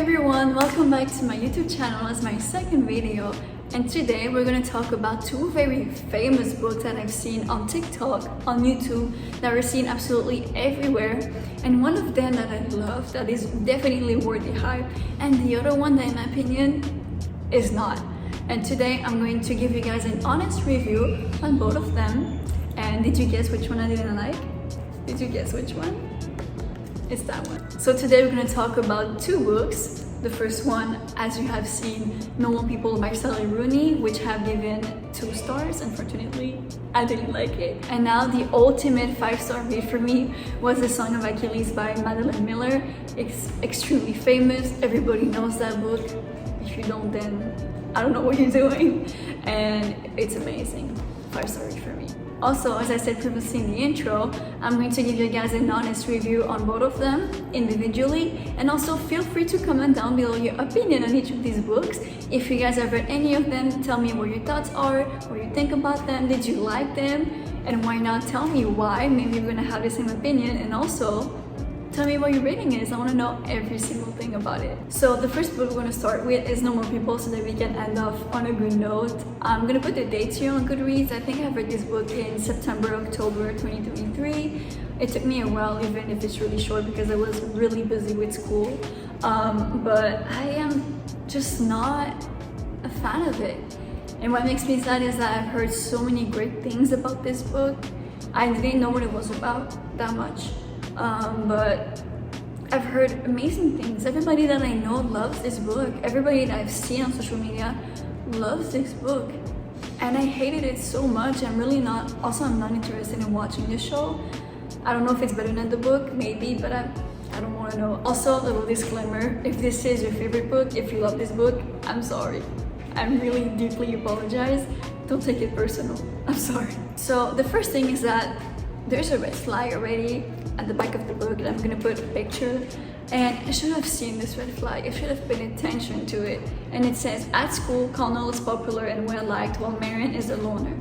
everyone, welcome back to my YouTube channel as my second video, and today we're going to talk about two very famous books that I've seen on TikTok, on YouTube, that are seen absolutely everywhere, and one of them that I love, that is definitely worth the hype, and the other one that in my opinion is not. And today I'm going to give you guys an honest review on both of them. And did you guess which one I didn't like? Did you guess which one? It's that one. So today we're going to talk about two books. The first one, as you have seen, Normal People by Sally Rooney, which have given 2 stars. Unfortunately, I didn't like it. And now the ultimate 5-star read for me was The Song of Achilles by Madeline Miller. It's extremely famous. Everybody knows that book. If you don't, then I don't know what you're doing. And it's amazing. 5-star read for me. Also, as I said previously in the intro, I'm going to give you guys an honest review on both of them individually, and also feel free to comment down below your opinion on each of these books. If you guys have read any of them, tell me what your thoughts are, what you think about them, did you like them, and why not tell me why. Maybe we're gonna have the same opinion, and also tell me what your rating is. I want to know every single thing about it. So the first book we're going to start with is Normal People, so that we can end off on a good note. I'm going to put the dates here on Goodreads. I think I've read this book in September, October 2023. It took me a while, even if it's really short, because I was really busy with school. But I am just not a fan of it. And what makes me sad is that I've heard so many great things about this book. I didn't know what it was about that much. But I've heard amazing things. Everybody that I know loves this book. Everybody that I've seen on social media loves this book. And I hated it so much. I'm not interested in watching this show. I don't know if it's better than the book, maybe, but I don't want to know. Also, a little disclaimer, if this is your favorite book, if you love this book, I'm sorry. I really deeply apologize. Don't take it personal. I'm sorry. So the first thing is that there's a red flag already at the back of the book, and I'm gonna put a picture, and I should have seen this red flag. I should have paid attention to it. And it says, at school, Connell is popular and well liked while Marion is a loner.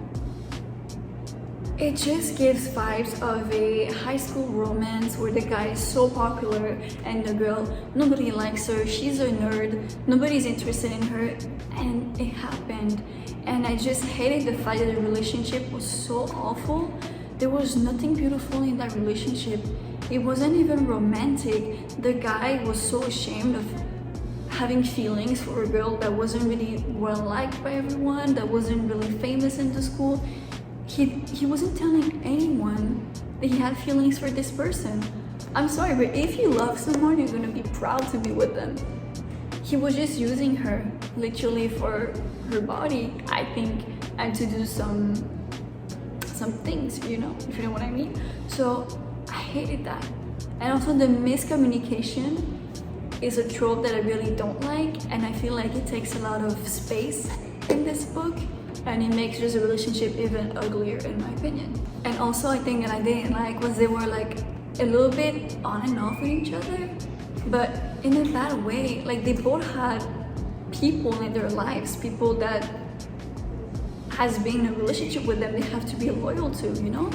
It just gives vibes of a high school romance where the guy is so popular and the girl, nobody likes her, she's a nerd, nobody's interested in her, and it happened. And I just hated the fact that the relationship was so awful. There was nothing beautiful in that relationship. It wasn't even romantic. The guy was so ashamed of having feelings for a girl that wasn't really well liked by everyone, that wasn't really famous in the school. He wasn't telling anyone that he had feelings for this person. I'm sorry, but if you love someone, you're gonna be proud to be with them. He was just using her literally for her body, I think, and to do some things, you know, if you know what I mean. So I hated that. And also the miscommunication is a trope that I really don't like, and I feel like it takes a lot of space in this book, and it makes just a relationship even uglier in my opinion. And also I think that I didn't like was they were like a little bit on and off with each other, but in a bad way. Like they both had people in their lives, people that has been in a relationship with them, they have to be loyal to, you know?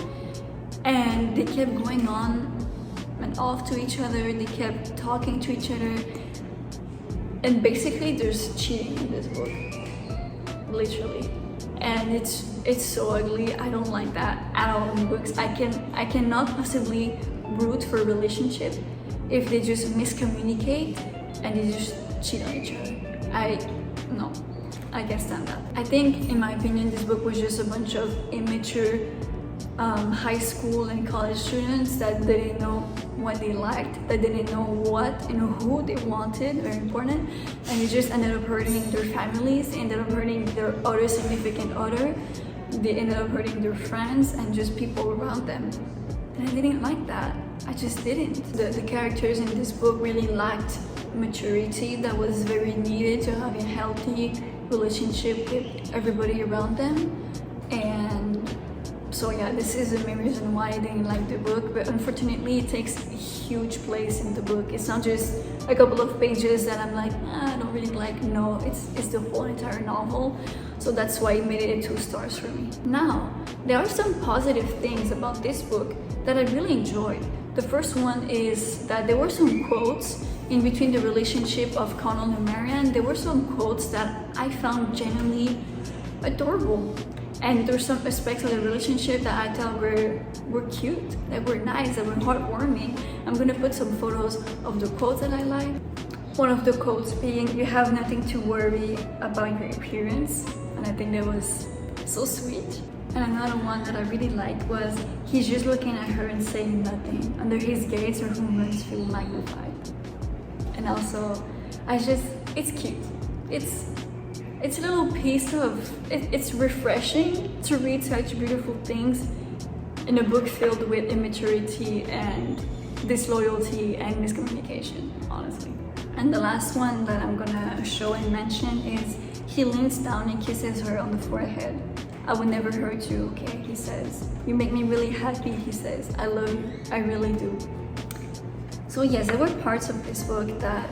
And they kept going on and off to each other, they kept talking to each other, and basically there's cheating in this book, literally. And it's so ugly. I don't like that at all in books. I cannot possibly root for a relationship if they just miscommunicate and they just cheat on each other. No. I can't stand that. I think, in my opinion, this book was just a bunch of immature high school and college students that didn't know what they liked, that didn't know what and who they wanted, very important, and it just ended up hurting their families, they ended up hurting their other significant other, they ended up hurting their friends and just people around them. And I didn't like that. I just didn't. The characters in this book really lacked maturity that was very needed to have a healthy relationship with everybody around them. And so yeah, this is the main reason why I didn't like the book, but unfortunately it takes a huge place in the book. It's not just a couple of pages that I'm like, I don't really like. No, it's the whole entire novel. So that's why it made it 2 stars for me. Now, there are some positive things about this book that I really enjoyed. The first one is that there were some quotes in between the relationship of Connell and Marianne, there were some quotes that I found genuinely adorable. And there's some aspects of the relationship that I thought were cute, that were nice, that were heartwarming. I'm gonna put some photos of the quotes that I like. One of the quotes being, "You have nothing to worry about your appearance." And I think that was so sweet. And another one that I really liked was, "He's just looking at her and saying nothing. Under his gaze, her movements feel magnified." And also, it's cute. It's a little piece of, it's refreshing to read such beautiful things in a book filled with immaturity and disloyalty and miscommunication, honestly. And the last one that I'm gonna show and mention is, "He leans down and kisses her on the forehead. I would never hurt you, okay?" he says. "You make me really happy," he says. "I love you, I really do." So yes, there were parts of this book that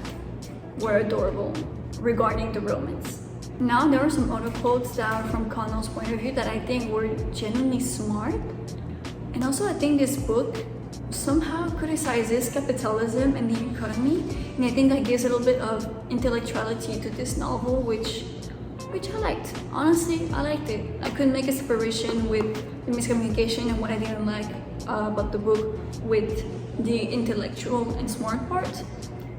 were adorable regarding the romance. Now there are some other quotes that are from Connell's point of view that I think were genuinely smart. And also I think this book somehow criticizes capitalism and the economy, and I think that gives a little bit of intellectuality to this novel, which I liked. Honestly, I liked it. I couldn't make a separation with the miscommunication and what I didn't like about the book with the intellectual and smart part,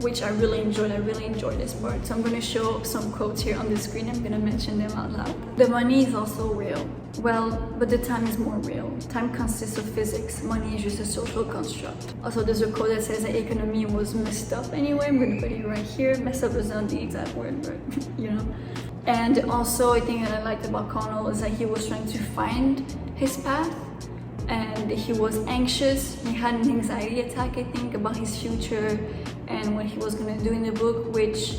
which I really enjoyed. I really enjoyed this part. So I'm going to show some quotes here on the screen. I'm going to mention them out loud. "The money is also real. Well, but the time is more real. Time consists of physics. Money is just a social construct." Also, there's a quote that says the economy was messed up anyway. I'm going to put it right here. Messed up is not the exact word, but you know. And also, I think that I liked about Connell is that he was trying to find his path, and he was anxious. He had an anxiety attack, I think, about his future and what he was gonna do in the book, which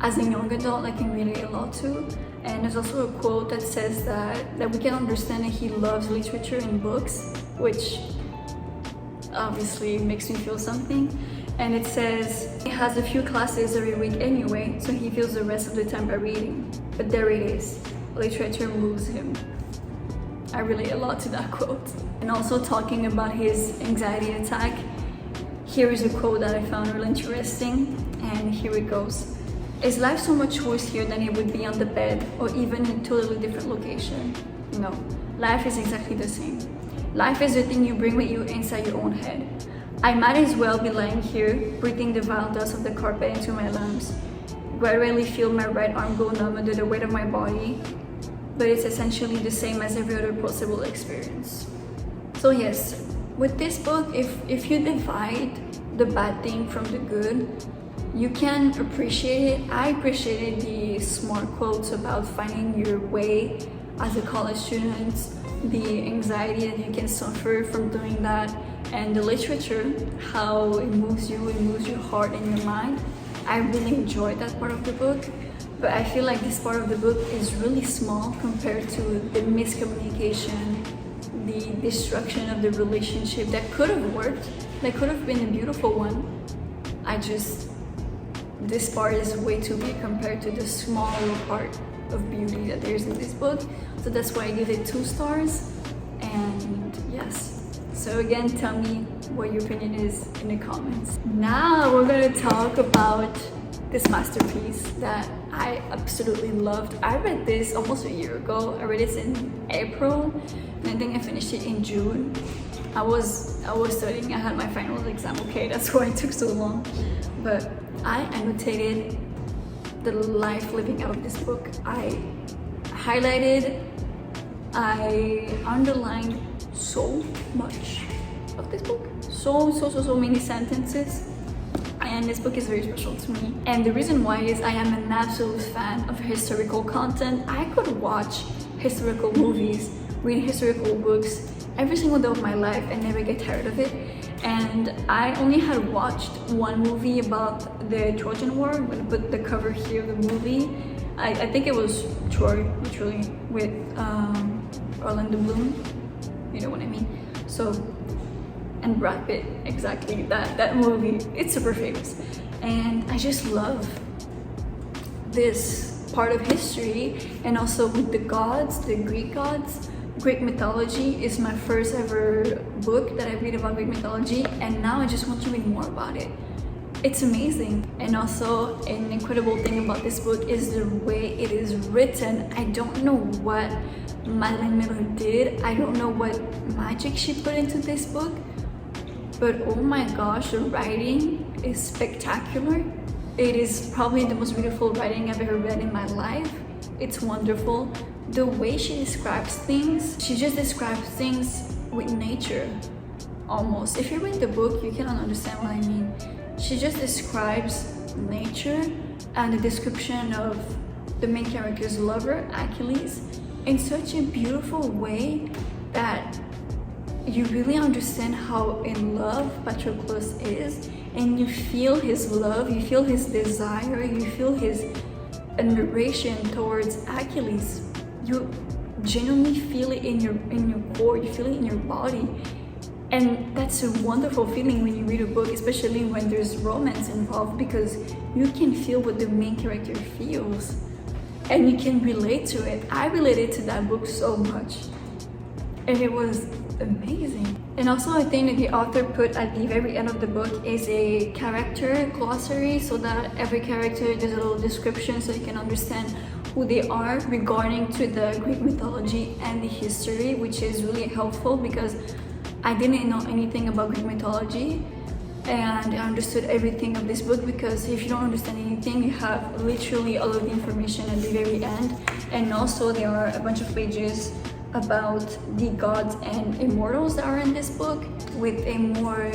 as a young adult I can relate a lot to. And there's also a quote that says that we can understand that he loves literature and books, which obviously makes me feel something. And it says, "He has a few classes every week anyway, so he fills the rest of the time by reading. But there it is, literature moves him." I relate a lot to that quote. And also talking about his anxiety attack, here is a quote that I found really interesting, and here it goes. "Is life so much worse here than it would be on the bed or even in a totally different location? No, life is exactly the same. Life is the thing you bring with you inside your own head. I might as well be lying here, breathing the vile dust of the carpet into my lungs. Gradually feel my right arm go numb under the weight of my body, but it's essentially the same as every other possible experience." So yes, with this book, if you divide the bad thing from the good, you can appreciate it. I appreciated the smart quotes about finding your way as a college student, the anxiety that you can suffer from doing that, and the literature, how it moves your heart and your mind. I really enjoyed that part of the book, but I feel like this part of the book is really small compared to the miscommunication, the destruction of the relationship that could have worked, that could have been a beautiful one. This part is way too big compared to the small little part of beauty that there's in this book. So that's why I give it 2 stars. And yes, so again, tell me what your opinion is in the comments. Now we're gonna talk about this masterpiece that I absolutely loved. I read this almost a year ago. I read it in April, and I think I finished it in June. I was studying. I had my final exam. Okay, that's why it took so long. But I annotated the life living out of this book. I highlighted, I underlined so much of this book. So many sentences. And this book is very special to me. And the reason why is I am an absolute fan of historical content. I could watch historical movies, read historical books every single day of my life and never get tired of it. And I only had watched one movie about the Trojan War. I'm gonna put the cover here of the movie. I think it was Troy, literally, with Orlando Bloom. You know what I mean? So, and Brad Pitt, exactly, that movie. It's super famous. And I just love this part of history, and also with the gods, the Greek gods. Greek mythology is my first ever book that I read about Greek mythology, and now I just want to read more about it. It's amazing. And also an incredible thing about this book is the way it is written. I don't know what Madeline Miller did. I don't know what magic she put into this book, but oh my gosh, the writing is spectacular. It is probably the most beautiful writing I've ever read in my life. It's wonderful. The way she describes things, she just describes things with nature, almost. If you read the book, you cannot understand what I mean. She just describes nature and the description of the main character's lover, Achilles, in such a beautiful way that you really understand how in love Patroclus is, and you feel his love, you feel his desire, you feel his admiration towards Achilles. You genuinely feel it in your core, you feel it in your body. And that's a wonderful feeling when you read a book, especially when there's romance involved, because you can feel what the main character feels and you can relate to it. I related to that book so much, and it was amazing. And also, I think that the author put at the very end of the book is a character glossary, so that every character, there's a little description so you can understand who they are regarding to the Greek mythology and the history, which is really helpful because I didn't know anything about Greek mythology, and I understood everything of this book, because if you don't understand anything, you have literally all of the information at the very end. And also there are a bunch of pages about the gods and immortals that are in this book with a more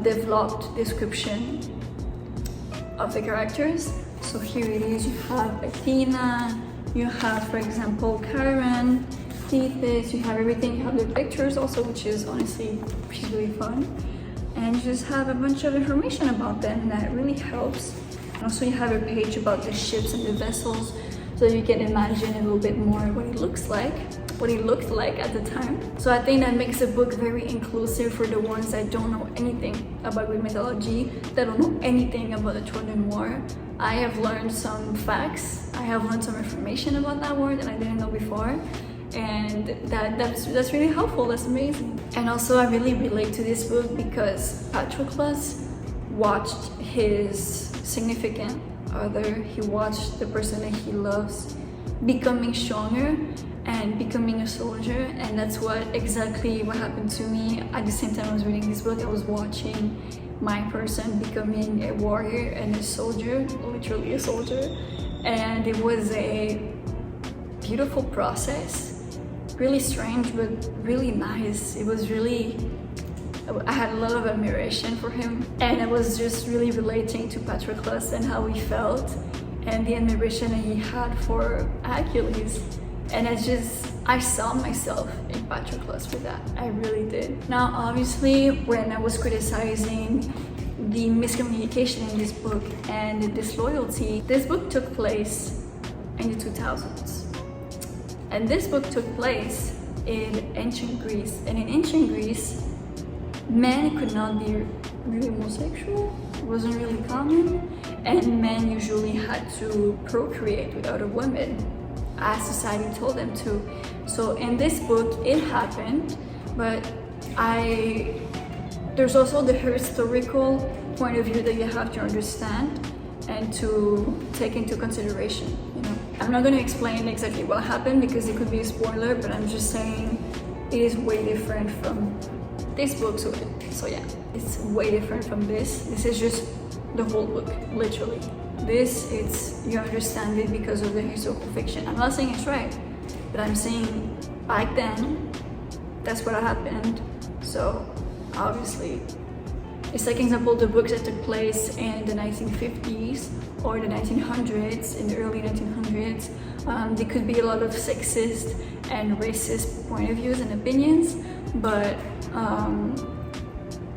developed description of the characters. So here it is, you have Athena, you have, for example, Chiron, Thetis, you have everything, you have the pictures also, which is honestly really fun. And you just have a bunch of information about them, and that really helps. And also you have a page about the ships and the vessels, so you can imagine a little bit more what it looks like, what it looked like at the time. So I think that makes the book very inclusive for the ones that don't know anything about Greek mythology, that don't know anything about the Trojan War. I have learned some facts, I have learned some information about that war that I didn't know before, and that's really helpful. That's amazing. And also I really relate to this book because Patroclus watched his significant other, he watched the person that he loves becoming stronger and becoming a soldier, and that's exactly what happened to me. At the same time I was reading this book, I was watching my person becoming a warrior and a soldier, literally a soldier, and it was a beautiful process, really strange but really nice. It was really, I had a lot of admiration for him, and I was just really relating to Patroclus and how he felt and the admiration that he had for Achilles. And I saw myself in Patroclus with that. I really did. Now, obviously, when I was criticizing the miscommunication in this book and the disloyalty, this book took place in the 2000s. And this book took place in ancient Greece. And in ancient Greece, men could not be really homosexual. It wasn't really common. And men usually had to procreate with other women, as society told them to. So in this book, it happened, but there's also the historical point of view that you have to understand and to take into consideration, you know. I'm not going to explain exactly what happened because it could be a spoiler, but I'm just saying it is way different from this book. So yeah, it's way different from this. This is just the whole book, literally. This, you understand it because of the historical fiction. I'm not saying it's right, but I'm saying back then, that's what happened. So obviously, it's like, example, the books that took place in the 1950s or the 1900s, in the early 1900s, there could be a lot of sexist and racist point of views and opinions, but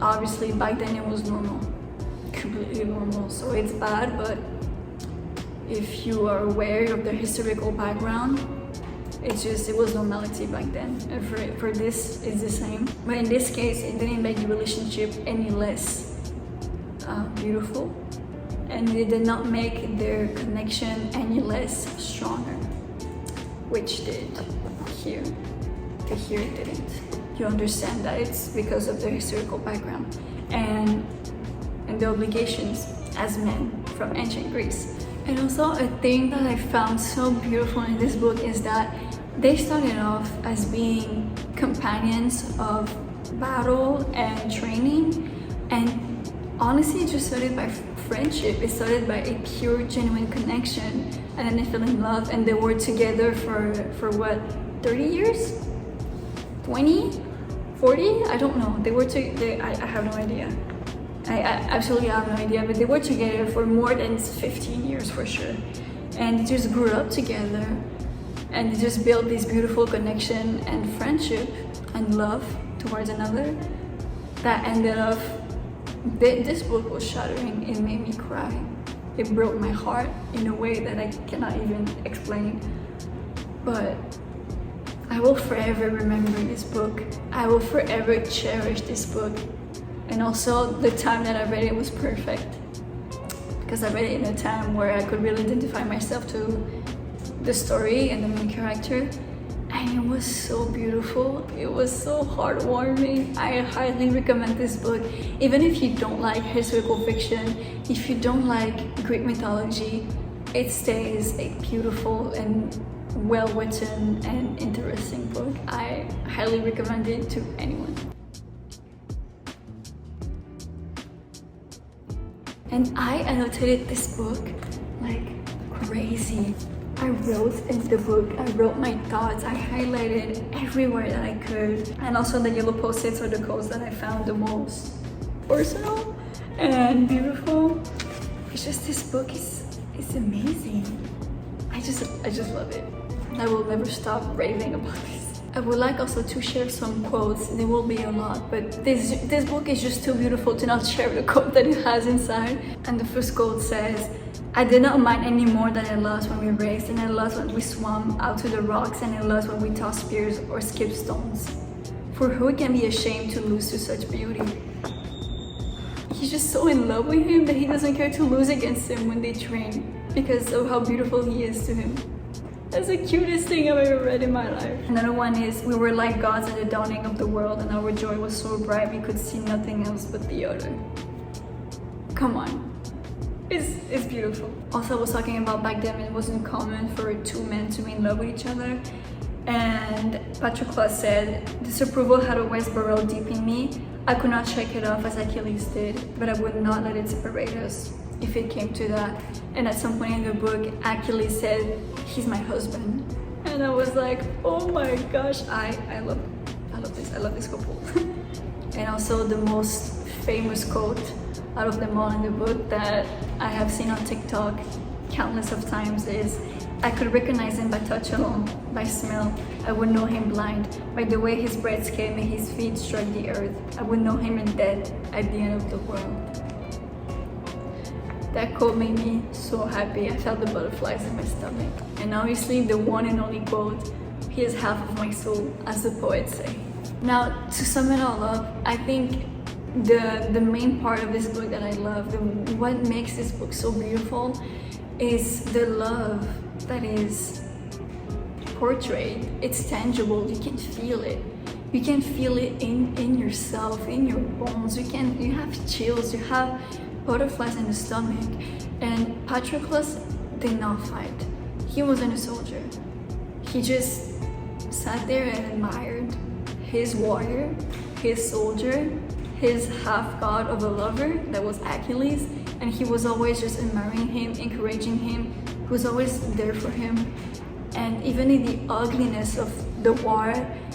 obviously back then it was normal, completely normal. So it's bad, but if you are aware of the historical background, it was normality back then. And for this, it's the same. But in this case, it didn't make the relationship any less beautiful, and it did not make their connection any less stronger, which did here. But here it didn't. You understand that it's because of the historical background. And and the obligations as men from ancient Greece. And also a thing that I found so beautiful in this book is that they started off as being companions of battle and training, and honestly it just started by friendship. It started by a pure, genuine connection, and then they fell in love, and they were together for what, 30 years? 20? 40? I don't know. I have no idea. I absolutely have no idea, but they were together for more than 15 years for sure. And they just grew up together, and they just built this beautiful connection and friendship and love towards another that ended up, this book was shattering. It made me cry. It broke my heart in a way that I cannot even explain. But I will forever remember this book. I will forever cherish this book. And also the time that I read it was perfect, because I read it in a time where I could really identify myself to the story and the main character, and it was so beautiful. It was so heartwarming. I highly recommend this book. Even if you don't like historical fiction, if you don't like Greek mythology, it stays a beautiful and well-written and interesting book. I highly recommend it to anyone. And I annotated this book like crazy. I wrote in the book, I wrote my thoughts, I highlighted everywhere that I could. And also the yellow post-its are the quotes that I found the most personal and beautiful. It's just, this book is amazing. I just love it. I will never stop raving about this. I would like also to share some quotes. There will be a lot, but this book is just too beautiful to not share the quote that it has inside. And the first quote says, "I did not mind any more than I lost when we raced, and I lost when we swam out to the rocks, and I lost when we tossed spears or skipped stones. For who can be ashamed to lose to such beauty?" He's just so in love with him that he doesn't care to lose against him when they train, because of how beautiful he is to him. That's the cutest thing I've ever read in my life. Another one is, "We were like gods at the dawning of the world, and our joy was so bright we could see nothing else but the other." Come on. It's beautiful. Also, I was talking about back then it wasn't common for two men to be in love with each other. And Patroclus said, "Disapproval had always burrowed deep in me. I could not shake it off as Achilles did, but I would not let it separate us if it came to that." And at some point in the book, Achilles said, "He's my husband." And I was like, oh my gosh, I love this couple. And also the most famous quote out of them all in the book that I have seen on TikTok countless of times is, "I could recognize him by touch alone, by smell. I would know him blind, by the way his breath came and his feet struck the earth. I would know him in death at the end of the world." That quote made me so happy. I felt the butterflies in my stomach. And obviously the one and only quote, "He is half of my soul," as the poets say. Now, to sum it all up, I think the main part of this book that I love, what makes this book so beautiful, is the love that is portrayed. It's tangible. You can feel it. You can feel it in yourself, in your bones. You have chills. You have butterflies in the stomach. And Patroclus did not fight. He wasn't a soldier. He just sat there and admired his warrior, his soldier, his half-god of a lover that was Achilles, and he was always just admiring him, encouraging him. He was always there for him. And even in the ugliness of the war,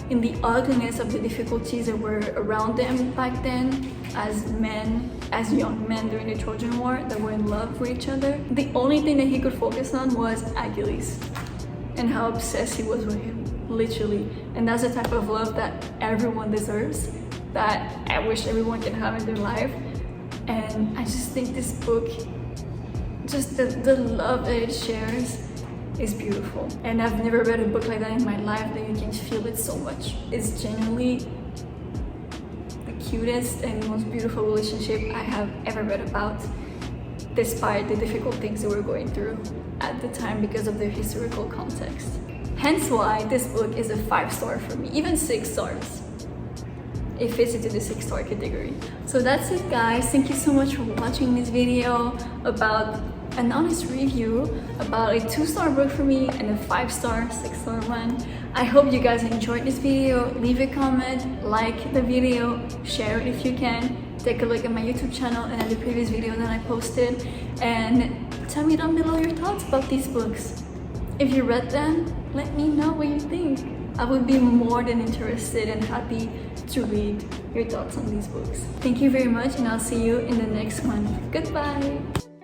in the ugliness of the difficulties that were around them back then, as men, as young men during the Trojan War that were in love with each other, the only thing that he could focus on was Achilles and how obsessed he was with him, literally. And that's the type of love that everyone deserves, that I wish everyone can have in their life. And I just think this book, just the love that it shares, is beautiful. And I've never read a book like that in my life that you can feel it so much. It's genuinely the cutest and most beautiful relationship I have ever read about, despite the difficult things they were going through at the time because of their historical context. Hence why this book is a 5-star for me, even 6 stars. it fits into the 6-star category. So that's it guys, thank you so much for watching this video about an honest review about a 2-star book for me and a 5-star, 6-star one. I hope you guys enjoyed this video. Leave a comment, like the video, share it if you can. Take a look at my YouTube channel and at the previous video that I posted, and tell me down below your thoughts about these books. If you read them, let me know what you think. I would be more than interested and happy to read your thoughts on these books. Thank you very much, and I'll see you in the next one. Goodbye!